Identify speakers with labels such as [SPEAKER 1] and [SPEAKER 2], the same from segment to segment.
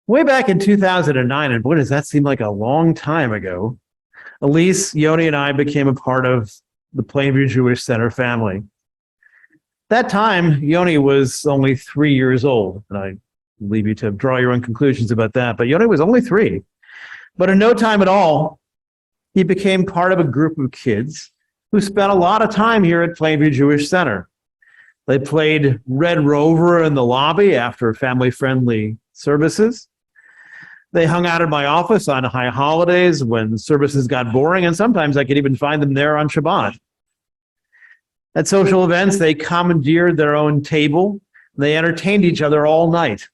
[SPEAKER 1] Way back in 2009, and boy, does that seem like a long time ago, Elise, Yoni, and I became a part of the Plainview Jewish Center family. That time, Yoni was only 3 years old, and I leave you to draw your own conclusions about that, but Yoni was only 3. But in no time at all, he became part of a group of kids who spent a lot of time here at Plainview Jewish Center. They played Red Rover in the lobby after family-friendly services. They hung out in my office on high holidays when services got boring, and sometimes I could even find them there on Shabbat. At social events, they commandeered their own table. They entertained each other all night.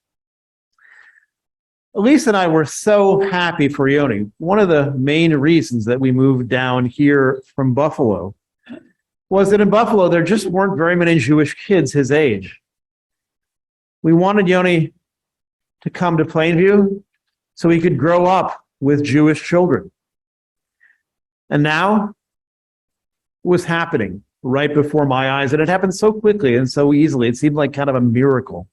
[SPEAKER 1] Elise and I were so happy for Yoni. One of the main reasons that we moved down here from Buffalo was that in Buffalo, there just weren't very many Jewish kids his age. We wanted Yoni to come to Plainview so he could grow up with Jewish children. And now it was happening right before my eyes, and it happened so quickly and so easily. It seemed like kind of a miracle.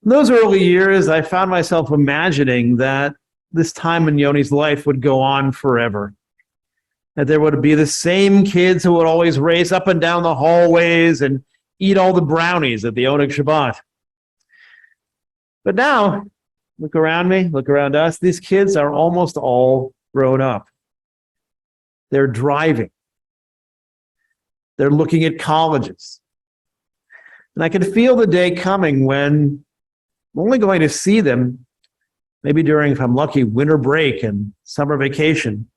[SPEAKER 1] In those early years, I found myself imagining that this time in Yoni's life would go on forever. That there would be the same kids who would always race up and down the hallways and eat all the brownies at the Oneg Shabbat. But now, look around me, look around us, these kids are almost all grown up. They're driving. They're looking at colleges. And I can feel the day coming when I'm only going to see them maybe during, if I'm lucky, winter break and summer vacation.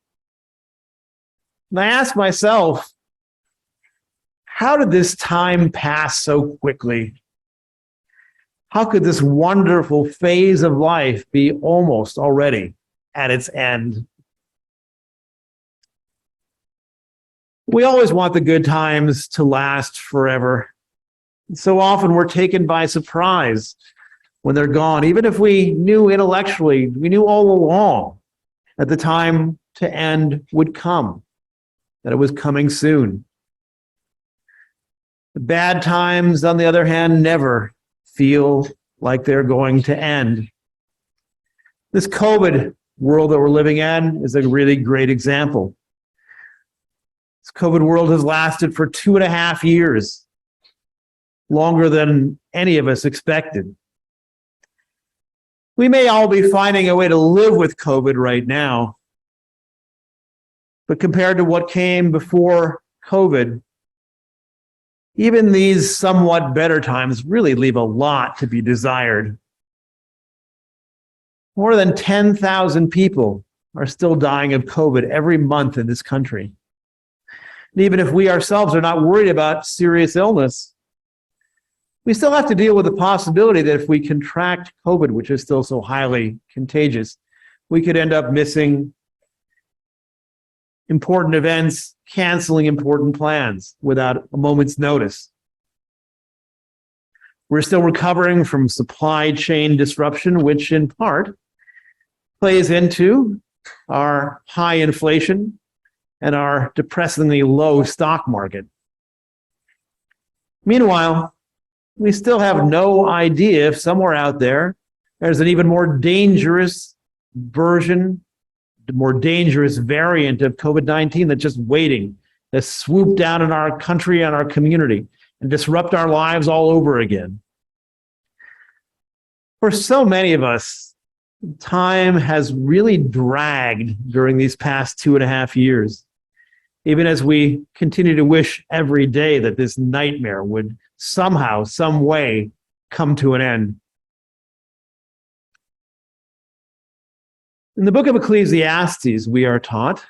[SPEAKER 1] And I ask myself, how did this time pass so quickly? How could this wonderful phase of life be almost already at its end? We always want the good times to last forever. So often we're taken by surprise when they're gone, even if we knew intellectually, we knew all along that the time to end would come, that it was coming soon. The bad times, on the other hand, never feel like they're going to end. This COVID world that we're living in is a really great example. This COVID world has lasted for 2.5 years, longer than any of us expected. We may all be finding a way to live with COVID right now, but compared to what came before COVID, even these somewhat better times really leave a lot to be desired. More than 10,000 people are still dying of COVID every month in this country. And even if we ourselves are not worried about serious illness, we still have to deal with the possibility that if we contract COVID, which is still so highly contagious, we could end up missing important events, canceling important plans without a moment's notice. We're still recovering from supply chain disruption, which in part plays into our high inflation and our depressingly low stock market. Meanwhile, we still have no idea if somewhere out there there's an even more dangerous version, the more dangerous variant of COVID-19 that's just waiting to swoop down in our country and our community and disrupt our lives all over again. For so many of us, time has really dragged during these past 2.5 years, even as we continue to wish every day that this nightmare would somehow, some way, come to an end. In the book of Ecclesiastes, we are taught,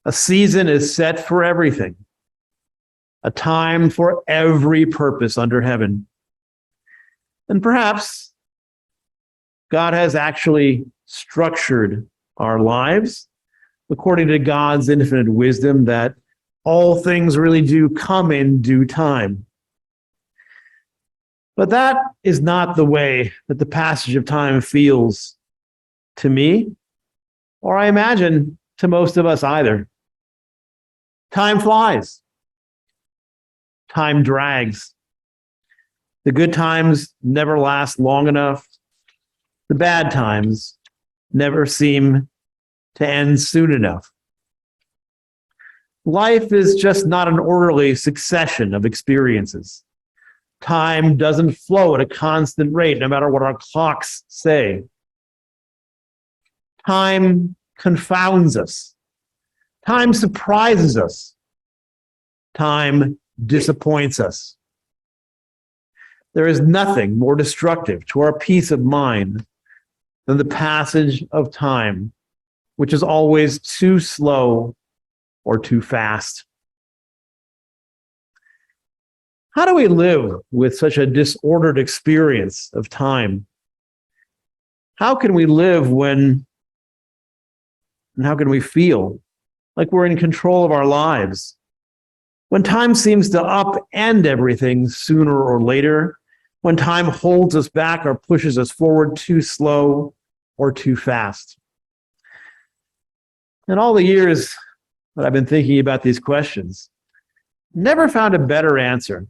[SPEAKER 1] a season is set for everything, a time for every purpose under heaven. And perhaps God has actually structured our lives according to God's infinite wisdom, that all things really do come in due time. But that is not the way that the passage of time feels to me, or I imagine to most of us either. Time flies. Time drags. The good times never last long enough. The bad times never seem to end soon enough. Life is just not an orderly succession of experiences. Time doesn't flow at a constant rate, no matter what our clocks say. Time confounds us. Time surprises us. Time disappoints us. There is nothing more destructive to our peace of mind than the passage of time, which is always too slow or too fast. How do we live with such a disordered experience of time? How can we live and how can we feel like we're in control of our lives when time seems to upend everything sooner or later, when time holds us back or pushes us forward too slow or too fast? In all the years that I've been thinking about these questions, never found a better answer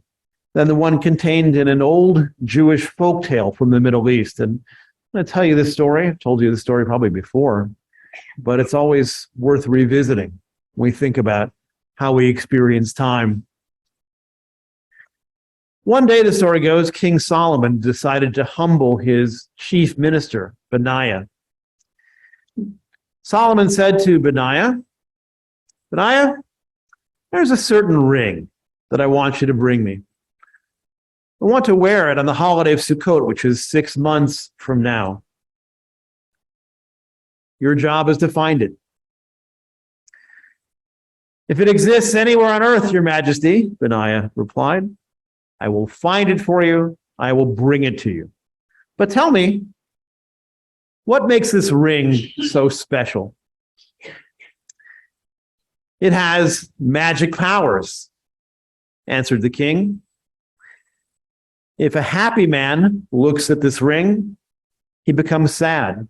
[SPEAKER 1] than the one contained in an old Jewish folktale from the Middle East. And I'm going to tell you this story. I've told you this story probably before, but it's always worth revisiting when we think about how we experience time. One day, the story goes, King Solomon decided to humble his chief minister, Benaiah. Solomon said to Benaiah, there's a certain ring that I want you to bring me. I want to wear it on the holiday of Sukkot, which is 6 months from now. Your job is to find it. If it exists anywhere on earth, Your Majesty, Benaiah replied, I will find it for you. I will bring it to you. But tell me, what makes this ring so special? It has magic powers, answered the king. If a happy man looks at this ring, he becomes sad.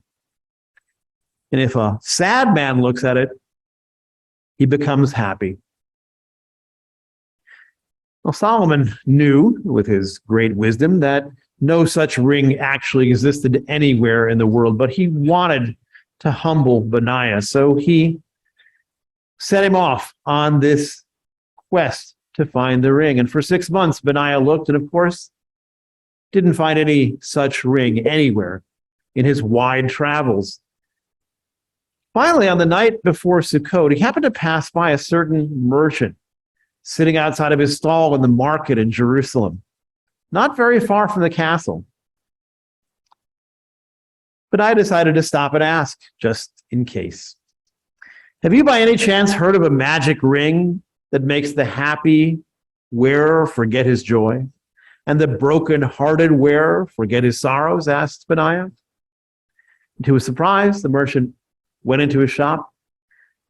[SPEAKER 1] And if a sad man looks at it, he becomes happy. Well, Solomon knew, with his great wisdom, that no such ring actually existed anywhere in the world, but he wanted to humble Benaiah, so he set him off on this quest to find the ring. And for 6 months, Benaiah looked, and of course, didn't find any such ring anywhere in his wide travels. Finally, on the night before Sukkot, he happened to pass by a certain merchant sitting outside of his stall in the market in Jerusalem, not very far from the castle. But I decided to stop and ask, just in case. Have you by any chance heard of a magic ring that makes the happy wearer forget his joy, and the broken-hearted wearer forget his sorrows? Asked Benaiah. To his surprise, the merchant went into his shop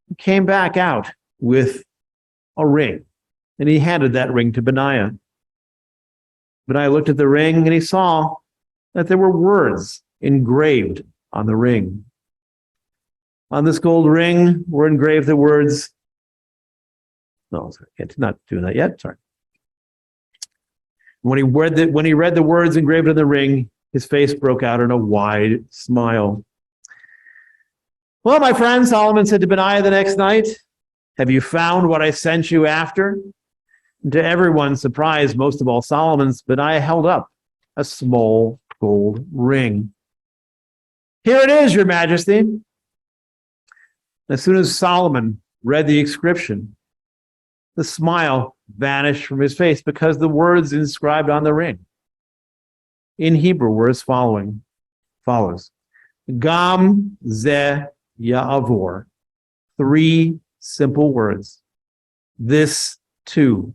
[SPEAKER 1] and came back out with a ring, and he handed that ring to Benaiah. Benaiah looked at the ring, and he saw that there were words engraved on the ring. On this gold ring were engraved the words, no, sorry, not doing that yet, sorry. When he read the words engraved on the ring, his face broke out in a wide smile. Well, my friend, Solomon said to Benaiah the next night, have you found what I sent you after? And to everyone's surprise, most of all Solomon's, Benaiah held up a small gold ring. Here it is, Your Majesty. As soon as Solomon read the inscription, the smile vanished from his face because the words inscribed on the ring in Hebrew were as follows. Gam ze ya'avor. 3 simple words. This too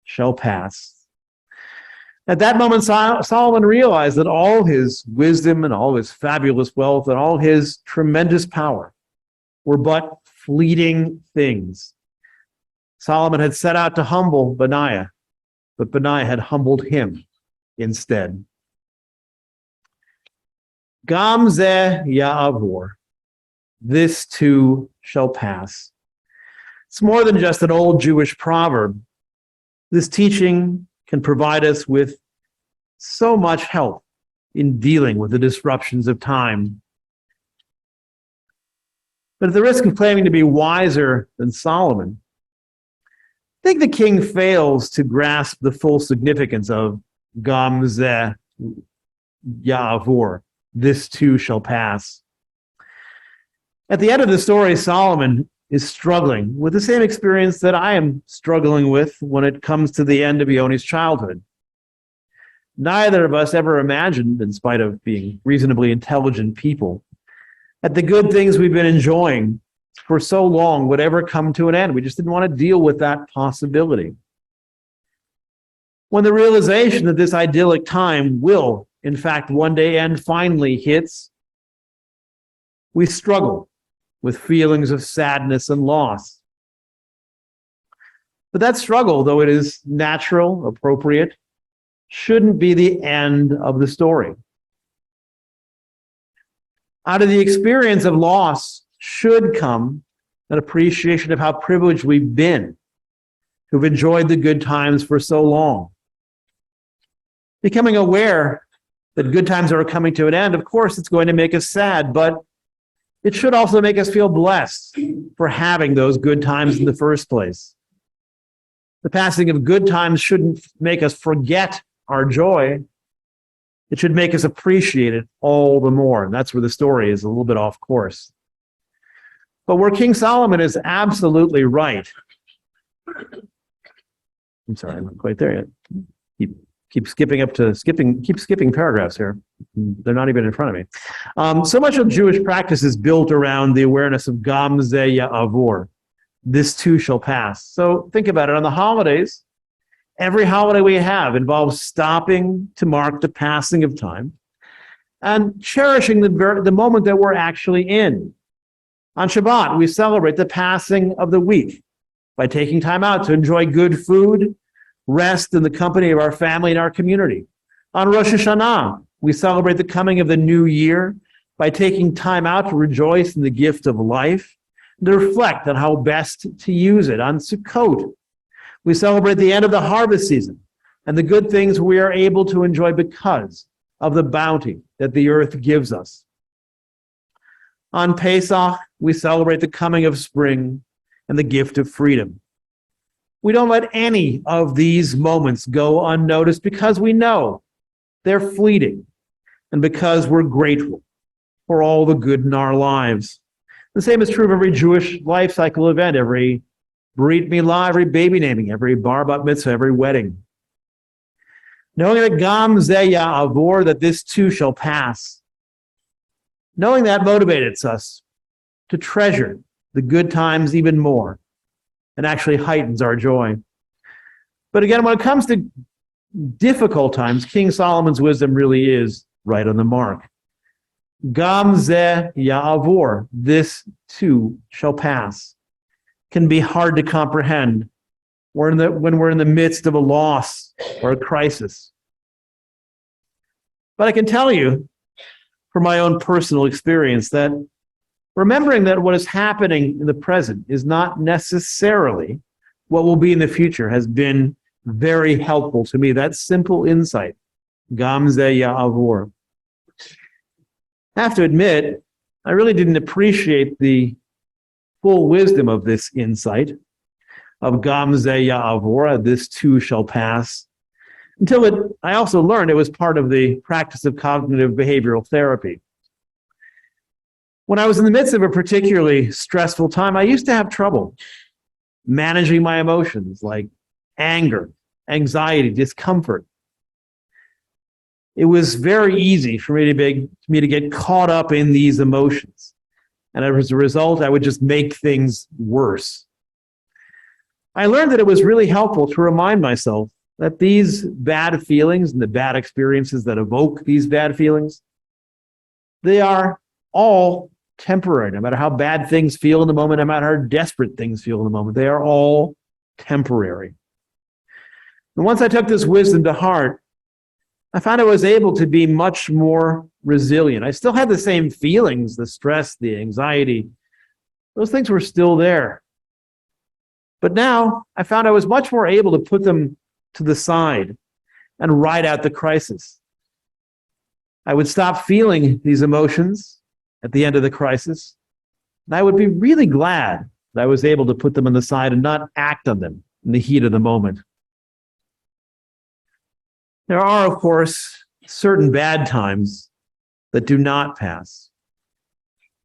[SPEAKER 1] shall pass. At that moment, Solomon realized that all his wisdom and all his fabulous wealth and all his tremendous power were but fleeting things. Solomon had set out to humble Benaiah, but Benaiah had humbled him instead. Gam ze ya'avor. This too shall pass. It's more than just an old Jewish proverb. This teaching can provide us with so much help in dealing with the disruptions of time. But at the risk of claiming to be wiser than Solomon, I think the king fails to grasp the full significance of Gam Zeh Ya'avor, this too shall pass. At the end of the story, Solomon is struggling with the same experience that I am struggling with when it comes to the end of Yoni's childhood. Neither of us ever imagined, in spite of being reasonably intelligent people, that the good things we've been enjoying for so long would ever come to an end. We just didn't want to deal with that possibility. When the realization that this idyllic time will, in fact, one day end finally hits, we struggle with feelings of sadness and loss. But that struggle, though it is natural, appropriate, shouldn't be the end of the story. Out of the experience of loss should come an appreciation of how privileged we've been, who've enjoyed the good times for so long. Becoming aware that good times are coming to an end, of course, it's going to make us sad, but it should also make us feel blessed for having those good times in the first place. The passing of good times shouldn't make us forget our joy. It should make us appreciate it all the more. And that's where the story is a little bit off course. But where King Solomon is absolutely right. I'm sorry, I'm not quite there yet. Keep skipping paragraphs here. They're not even in front of me. So much of Jewish practice is built around the awareness of Gam Zeh Ya'avor. This too shall pass. So think about it. On the holidays, every holiday we have involves stopping to mark the passing of time and cherishing the moment that we're actually in. On Shabbat, we celebrate the passing of the week by taking time out to enjoy good food, rest in the company of our family and our community. On Rosh Hashanah, we celebrate the coming of the new year by taking time out to rejoice in the gift of life and to reflect on how best to use it. On Sukkot, we celebrate the end of the harvest season and the good things we are able to enjoy because of the bounty that the earth gives us. On Pesach, we celebrate the coming of spring and the gift of freedom. We don't let any of these moments go unnoticed because we know they're fleeting and because we're grateful for all the good in our lives. The same is true of every Jewish life cycle event, every Brit Milah, every baby naming, every bar bat mitzvah, every wedding. Knowing that Gam Zeh Ya'avor, that this too shall pass. Knowing that motivates us to treasure the good times even more and actually heightens our joy. But again, when it comes to difficult times, King Solomon's wisdom really is right on the mark. Gam Zeh Ya'avor, this too shall pass, can be hard to comprehend when we're in the midst of a loss or a crisis. But I can tell you from my own personal experience that remembering that what is happening in the present is not necessarily what will be in the future has been very helpful to me. That simple insight, Gam Zeh Ya'avor. I have to admit, I really didn't appreciate the full wisdom of this insight of Gam Zeh Ya'avor, this too shall pass, until I also learned it was part of the practice of cognitive behavioral therapy. When I was in the midst of a particularly stressful time, I used to have trouble managing my emotions like anger, anxiety, discomfort. It was very easy for me to get caught up in these emotions. And as a result, I would just make things worse. I learned that it was really helpful to remind myself that these bad feelings and the bad experiences that evoke these bad feelings, they are all temporary. No matter how bad things feel in the moment, no matter how desperate things feel in the moment, they are all temporary. And once I took this wisdom to heart, I found I was able to be much more resilient. I still had the same feelings, the stress, the anxiety. Those things were still there. But now I found I was much more able to put them to the side and ride out the crisis. I would stop feeling these emotions at the end of the crisis, and I would be really glad that I was able to put them on the side and not act on them in the heat of the moment. There are, of course, certain bad times that do not pass.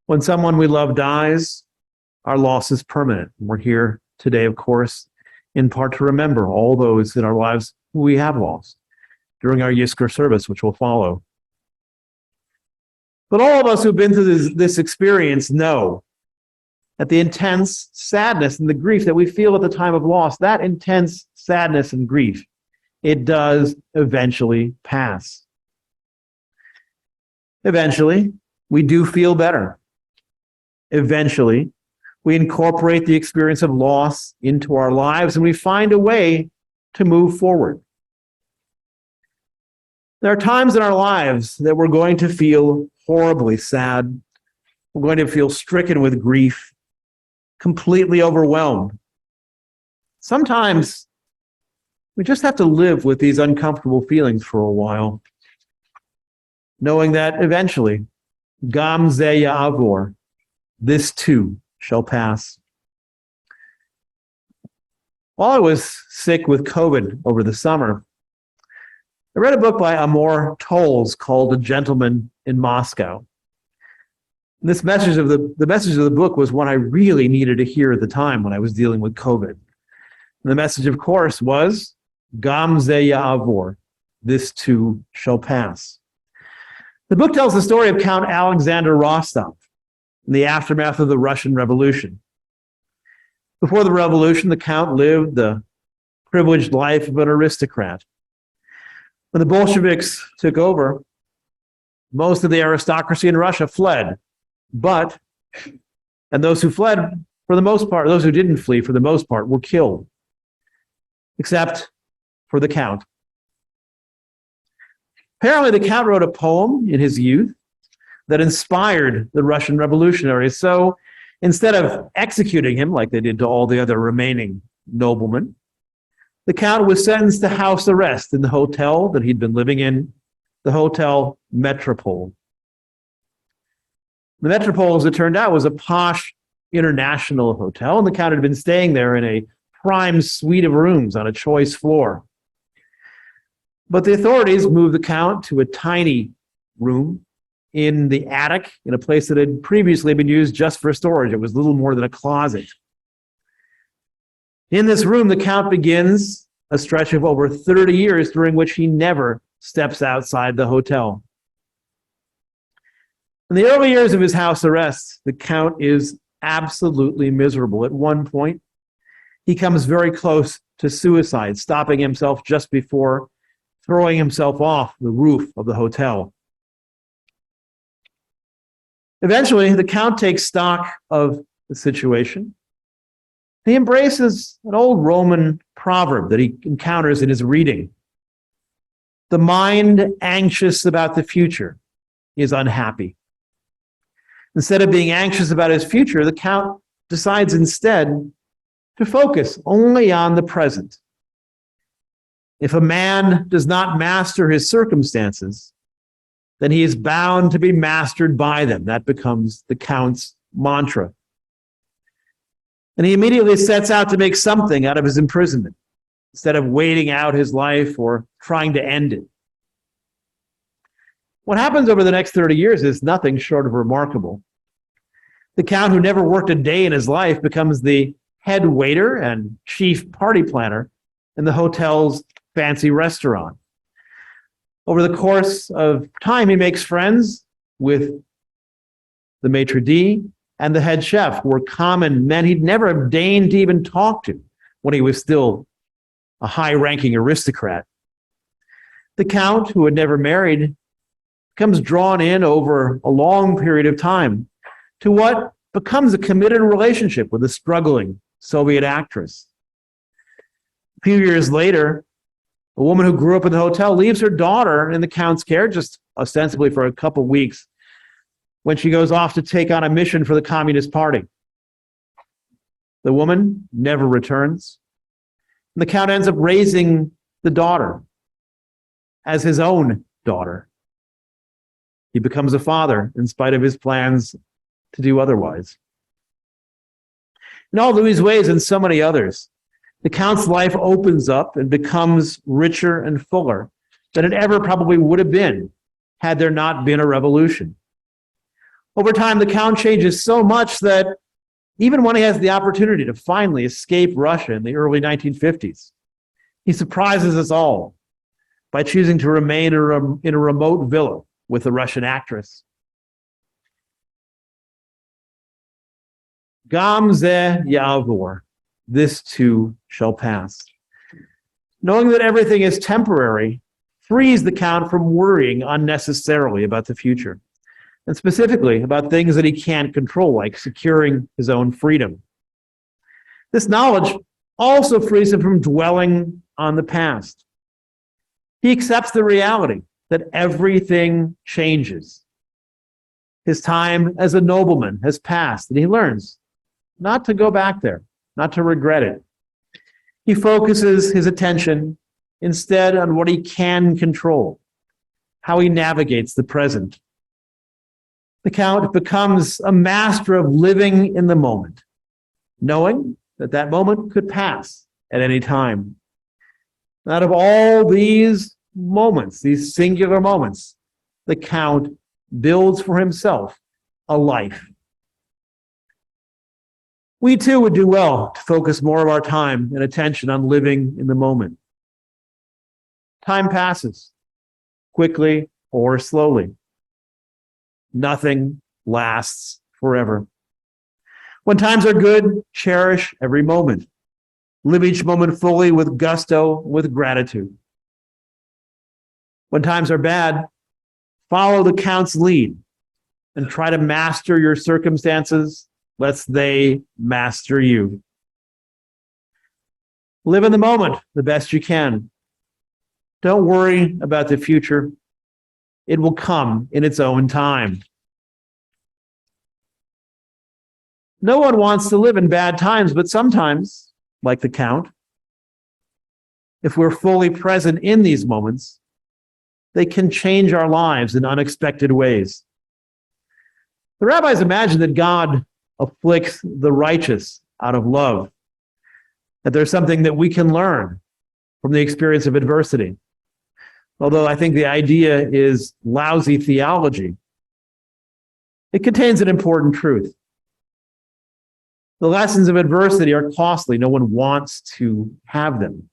[SPEAKER 1] When someone we love dies, our loss is permanent. We're here today, of course, in part to remember all those in our lives who we have lost during our Yizkor service, which will follow. But all of us who've been through this experience know that the intense sadness and the grief that we feel at the time of loss, that intense sadness and grief, it does eventually pass. Eventually, we do feel better. Eventually, we incorporate the experience of loss into our lives and we find a way to move forward. There are times in our lives that we're going to feel horribly sad. We're going to feel stricken with grief, completely overwhelmed. Sometimes we just have to live with these uncomfortable feelings for a while, knowing that eventually, Gam ze ya'avor, this too shall pass. While I was sick with COVID over the summer, I read a book by Amor Tolls called A Gentleman in Moscow. And this message of the message of the book was one I really needed to hear at the time when I was dealing with COVID. And the message, of course, was Gam ze ya'avor, this too shall pass. The book tells the story of Count Alexander Rostov in the aftermath of the Russian Revolution. Before the revolution, the Count lived the privileged life of an aristocrat. When the Bolsheviks took over, most of the aristocracy in Russia fled. And those who fled, for the most part, those who didn't flee, for the most part, were killed. Except for the Count. Apparently, the Count wrote a poem in his youth that inspired the Russian revolutionaries. So instead of executing him like they did to all the other remaining noblemen, the Count was sentenced to house arrest in the hotel that he'd been living in, the Hotel Metropole. The Metropole, as it turned out, was a posh international hotel, and the Count had been staying there in a prime suite of rooms on a choice floor. But the authorities moved the Count to a tiny room in the attic, in a place that had previously been used just for storage. It was little more than a closet. In this room, the Count begins a stretch of over 30 years during which he never steps outside the hotel. In the early years of his house arrest, the Count is absolutely miserable. At one point, he comes very close to suicide, stopping himself just before throwing himself off the roof of the hotel. Eventually, the Count takes stock of the situation. He embraces an old Roman proverb that he encounters in his reading. The mind anxious about the future is unhappy. Instead of being anxious about his future, the Count decides instead to focus only on the present. If a man does not master his circumstances, then he is bound to be mastered by them. That becomes the Count's mantra. And he immediately sets out to make something out of his imprisonment, instead of waiting out his life or trying to end it. What happens over the next 30 years is nothing short of remarkable. The Count, who never worked a day in his life, becomes the head waiter and chief party planner in the hotel's fancy restaurant. Over the course of time, he makes friends with the maitre d' and the head chef, who were common men he'd never deigned to even talk to when he was still a high-ranking aristocrat. The Count, who had never married, becomes drawn in over a long period of time to what becomes a committed relationship with a struggling Soviet actress. A few years later, a woman who grew up in the hotel leaves her daughter in the Count's care, just ostensibly for a couple weeks, when she goes off to take on a mission for the Communist Party. The woman never returns. The Count ends up raising the daughter. as his own daughter. He becomes a father in spite of his plans to do otherwise. In all these ways and so many others, the Count's life opens up and becomes richer and fuller than it ever probably would have been had there not been a revolution. Over time, the Count changes so much that even when he has the opportunity to finally escape Russia in the early 1950s, he surprises us all by choosing to remain in a remote villa with a Russian actress. Gam ze ya'avor, this too shall pass. Knowing that everything is temporary frees the Count from worrying unnecessarily about the future, and specifically about things that he can't control, like securing his own freedom. This knowledge also frees him from dwelling on the past. He accepts the reality that everything changes. His time as a nobleman has passed, and he learns not to go back there, not to regret it. He focuses his attention instead on what he can control, how he navigates the present. The Count becomes a master of living in the moment, knowing that that moment could pass at any time. Out of all these moments, these singular moments, the Count builds for himself a life. We too would do well to focus more of our time and attention on living in the moment. Time passes, quickly or slowly. Nothing lasts forever. When times are good, cherish every moment. Live each moment fully with gusto, with gratitude. When times are bad, follow the Count's lead and try to master your circumstances, lest they master you. Live in the moment the best you can. Don't worry about the future. It will come in its own time. No one wants to live in bad times, but sometimes, like the Count, if we're fully present in these moments, they can change our lives in unexpected ways. The rabbis imagine that God afflicts the righteous out of love, that there's something that we can learn from the experience of adversity. Although I think the idea is lousy theology, it contains an important truth. The lessons of adversity are costly. No one wants to have them.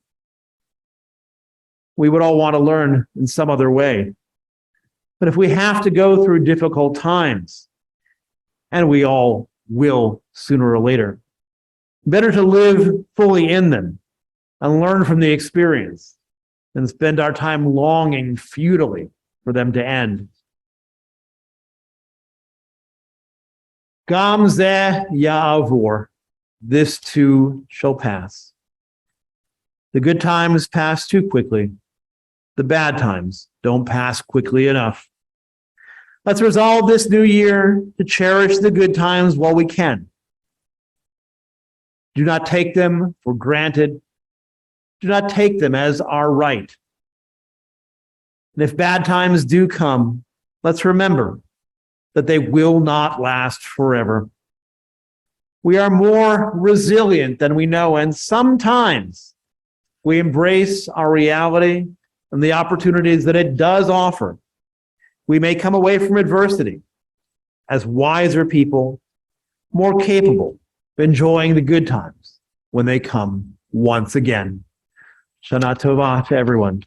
[SPEAKER 1] We would all want to learn in some other way. But if we have to go through difficult times, and we all will sooner or later, better to live fully in them and learn from the experience than spend our time longing futilely for them to end. Gam ze ya'avor, this too shall pass. The good times pass too quickly. The bad times don't pass quickly enough. Let's resolve this new year to cherish the good times while we can. Do not take them for granted. Do not take them as our right. And if bad times do come, let's remember that they will not last forever. We are more resilient than we know, and sometimes we embrace our reality and the opportunities that it does offer. We may come away from adversity as wiser people, more capable of enjoying the good times when they come once again. Shana Tova to everyone.